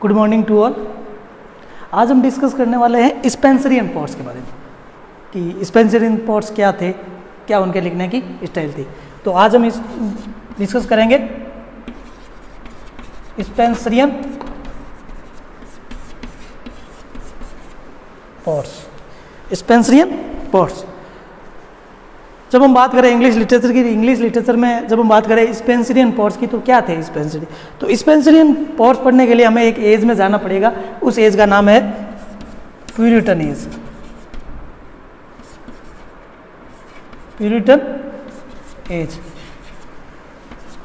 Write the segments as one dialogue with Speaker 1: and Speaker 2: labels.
Speaker 1: Good morning to all. आज हम discuss करने वाले हैं स्पेंसरियन पॉट्स के बारे में कि स्पेंसरियन पॉट्स क्या थे, क्या उनके लिखने की स्टाइल थी। तो आज हम इस डिस्कस करेंगे स्पेंसरियन पॉट्स। स्पेंसरियन पॉट्स जब हम बात करें इंग्लिश लिटरेचर की, इंग्लिश लिटरेचर में जब हम बात करें स्पेंसरियन पॉट्स की, तो क्या थे स्पेंसरियन? तो स्पेंसरियन पॉट्स पढ़ने के लिए हमें एक एज में जाना पड़ेगा। उस एज का नाम है Puritan age. Puritan age.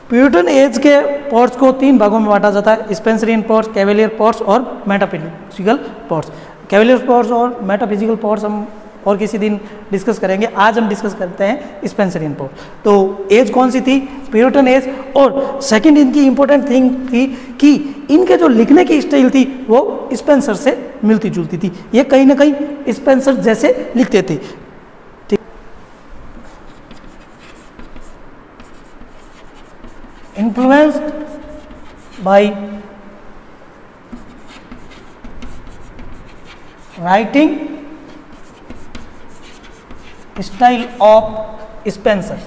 Speaker 1: Puritan age के पॉट्स को तीन भागों में बांटा जाता है: स्पेंसरियन पॉट्स, कैवेलियर पॉट्स और मेटाफिजिकल पॉट्स। कैवेलियर पॉट्स और मेटाफिजिकल पॉट्स हम और किसी दिन डिस्कस करेंगे। आज हम डिस्कस करते हैं स्पेंसरियन पॉट। तो एज कौन सी थी? Puritan age. और सेकंड इनकी इंपॉर्टेंट थिंग थी कि इनके जो लिखने की स्टाइल थी वो स्पेंसर से मिलती जुलती थी। ये कहीं ना कहीं स्पेंसर जैसे लिखते थे। Influenced by writing style of Spencer.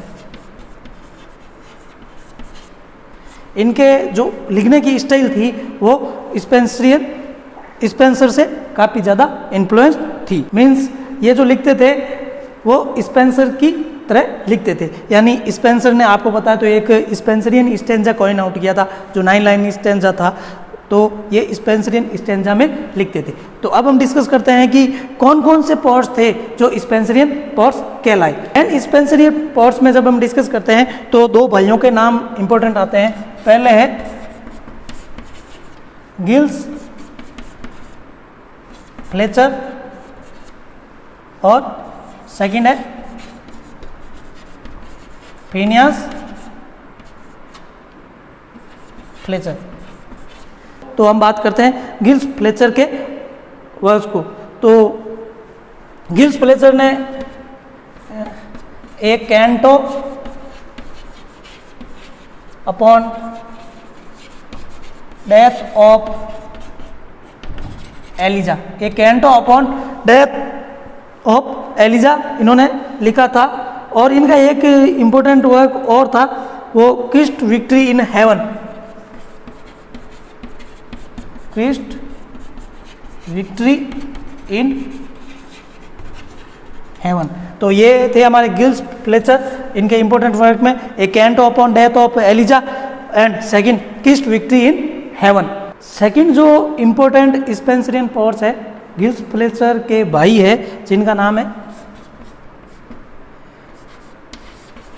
Speaker 1: इनके जो लिखने की स्टाइल थी वो स्पेंसर से काफ़ी ज़्यादा इन्फ्लुएंस थी। मीन्स ये जो लिखते थे वो स्पेंसर की तरह लिखते थे। यानी स्पेंसर ने, आपको पता है, तो एक स्पेंसरियन स्टेंजा कॉइन आउट किया था, जो 9 लाइन स्टेंजा था। तो ये स्पेंसरियन स्टेंजा में लिखते थे। तो अब हम डिस्कस करते हैं कि कौन कौन से पॉट्स थे जो स्पेंसरियन पॉट्स कहलाए। एंड स्पेंसरियन पॉट्स में जब हम डिस्कस करते हैं तो दो भाइयों के नाम इंपॉर्टेंट आते हैं। पहले है गिल्स फ्लेचर और सेकंड है फिनियस फ्लेचर। तो हम बात करते हैं गिल्स फ्लेचर के वर्क्स को। तो गिल्स फ्लेचर ने एक canto upon death of Eliza, एक canto upon death of Eliza इन्होंने लिखा था। और इनका एक इंपॉर्टेंट वर्क और था, वो Christ victory in heaven. Christ victory in heaven. तो ये थे हमारे गिल्स फ्लेचर। इनके इंपॉर्टेंट वर्क में एक canto upon death of Eliza and second Christ victory in heaven. Second जो इंपॉर्टेंट स्पेंसरियन पॉट्स है, गिल्स फ्लेचर के भाई है जिनका नाम है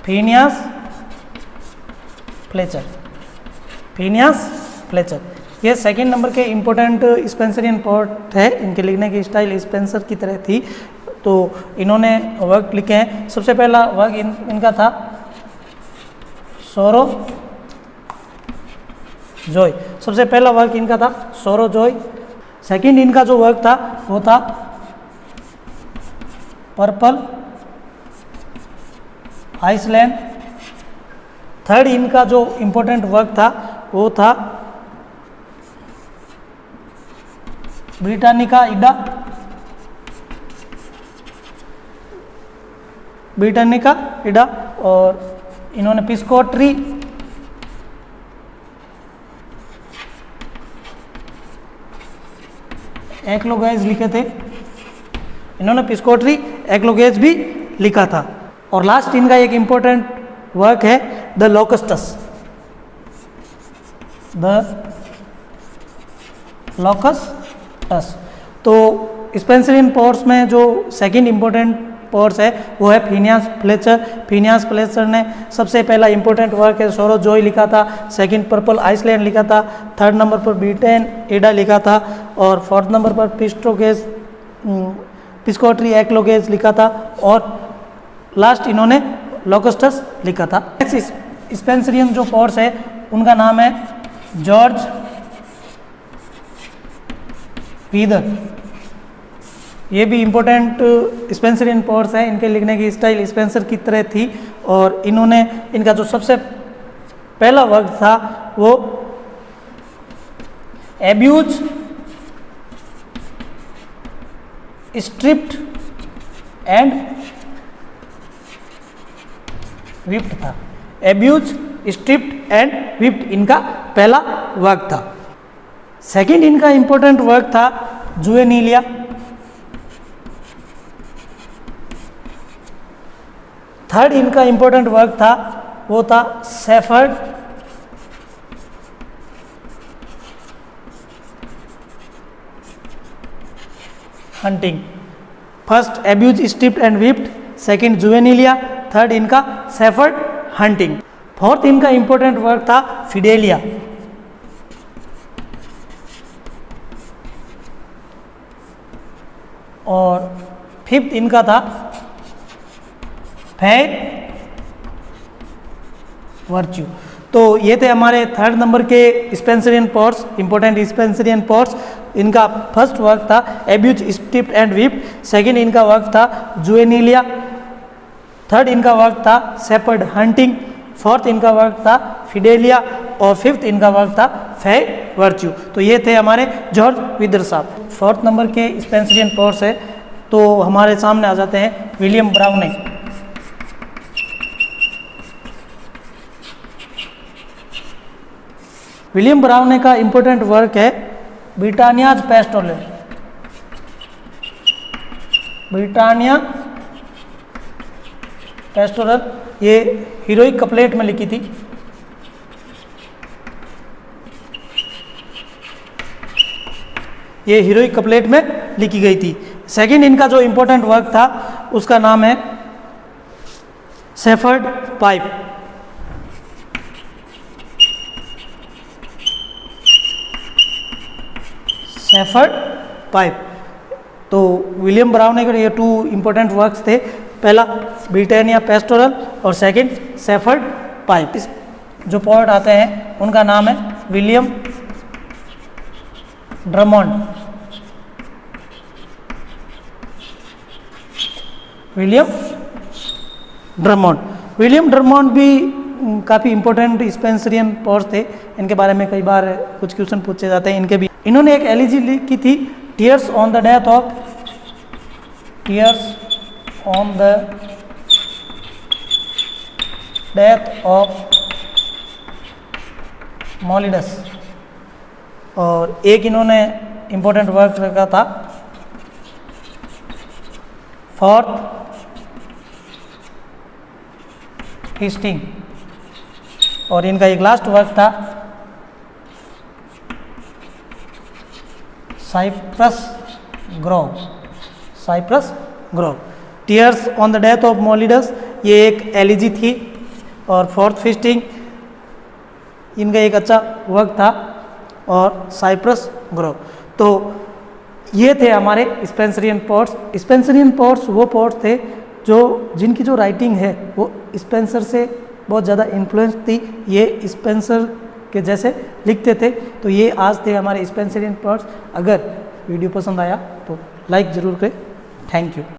Speaker 1: फिनियस फ्लेचर। फिनियस फ्लेचर ये सेकंड नंबर के इंपॉर्टेंट स्पेंसरियन पॉट है। इनके लिखने की स्टाइल स्पेंसर की तरह थी। तो इन्होंने वर्क लिखे हैं। सबसे पहला वर्क इनका था सोरो जॉय। सबसे पहला वर्क इनका था सोरो जॉय। सेकंड इनका जो वर्क था वो था पर्पल आइसलैंड। थर्ड इनका जो इंपॉर्टेंट वर्क था वो था ब्रिटानिका इडा। ब्रिटानिका इडा। और इन्होंने पिस्कोट्री एक्लोगेज लिखे थे। इन्होंने पिस्कोट्री एक्लोगेज भी लिखा था। और लास्ट इनका एक इंपॉर्टेंट वर्क है द लोकस्टस। द लोकस्टस। तो स्पेंसरियन पॉट्स में जो सेकंड इंपॉर्टेंट पॉट्स है वो है फिनियस फ्लेचर। फिनियस फ्लेचर ने सबसे पहला इंपॉर्टेंट वर्क है सोरो जॉय लिखा था। सेकंड पर्पल आइसलैंड लिखा था। थर्ड नंबर पर ब्रिटेन एडा लिखा था। और फोर्थ नंबर पर पिस्कोट्री एक्लोगेज लिखा था। और लास्ट इन्होंने लोकस्टस लिखा था। नेक्स्ट स्पेंसरियन जो पॉट्स है उनका नाम है जॉर्ज वीदर। ये भी इम्पोर्टेंट स्पेंसरियन पॉट्स हैं। इनके लिखने की स्टाइल स्पेंसर की तरह थी। और इन्होंने, इनका जो सबसे पहला वर्क था वो एब्यूज, स्ट्रिप्ड एंड विप्ड था। एब्यूज, स्ट्रिप्ड एंड विप्ड इनका पहला वर्क था। सेकंड इनका इंपॉर्टेंट वर्क था जुवेनिलिया। थर्ड इनका इंपॉर्टेंट वर्क था वो था shepherd hunting. First abuse, stripped and whipped, second Juvenilia, third इनका सेफर्ड हंटिंग। फोर्थ इनका इंपॉर्टेंट वर्क था फिडेलिया। और फिफ्थ इनका था फेयर वर्च्यू। तो ये थे हमारे थर्ड नंबर के Spenserian poets, important Spenserian poets. इनका फर्स्ट वर्क था abuse, stripped and whipped, second इनका वर्क था जुवेनिलिया, थर्ड इनका वर्क था सेफर्ड हंटिंग, फोर्थ इनका वर्क था फिडेलिया और फिफ्थ इनका वर्क था फेयर वर्च्यू। तो ये थे हमारे जॉर्ज विदर साहब। फोर्थ नंबर के स्पेंसरियन पोर्स है तो हमारे सामने आ जाते हैं विलियम ब्राउनिंग। विलियम ब्राउनिंग का इंपॉर्टेंट वर्क है ब्रिटानियाज पेस्टोरल। ब्रिटानिया पेस्टोरल ये हीरोइक कपलेट में लिखी थी। ये हीरोइक कपलेट में लिखी गई थी। सेकंड इनका जो इंपॉर्टेंट वर्क था उसका नाम है सेफर्ड पाइप। Shepherd pipe. तो विलियम ब्राउनिंग के ये टू इंपॉर्टेंट वर्क्स थे, पहला ब्रिटानिया पेस्टोरल और सेकंड सेफर्ड पाइप। इस जो पोएट आते हैं उनका नाम है विलियम ड्रमॉन्ड। विलियम ड्रमॉन्ड। विलियम ड्रमॉन्ड भी काफ़ी इंपॉर्टेंट स्पेंसरियन पोर्स थे। इनके बारे में कई बार कुछ क्वेश्चन पूछे जाते हैं इनके भी। इन्होंने एक एलिजी लिखी थी tears on the death of Moeliades. और एक इन्होंने इंपॉर्टेंट वर्क रखा था फोर्थ फीस्टिंग। और इनका एक लास्ट वर्क था Cypress Grove. Cypress Grove. Tears on the death of Moeliades ये एक एलिजी थी और फोर्थ फीस्टिंग इनका एक अच्छा वर्क था और साइप्रस ग्रोव। तो ये थे हमारे स्पेंसरियन पोर्स। स्पेंसरियन पोर्स वो पोर्स थे जो जिनकी जो राइटिंग है वो स्पेंसर से बहुत ज़्यादा इन्फ्लुएंस थी। ये स्पेंसर के जैसे लिखते थे। तो ये आज थे हमारे स्पेंसरियन पोर्स। अगर वीडियो पसंद आया तो लाइक ज़रूर करें। Thank you.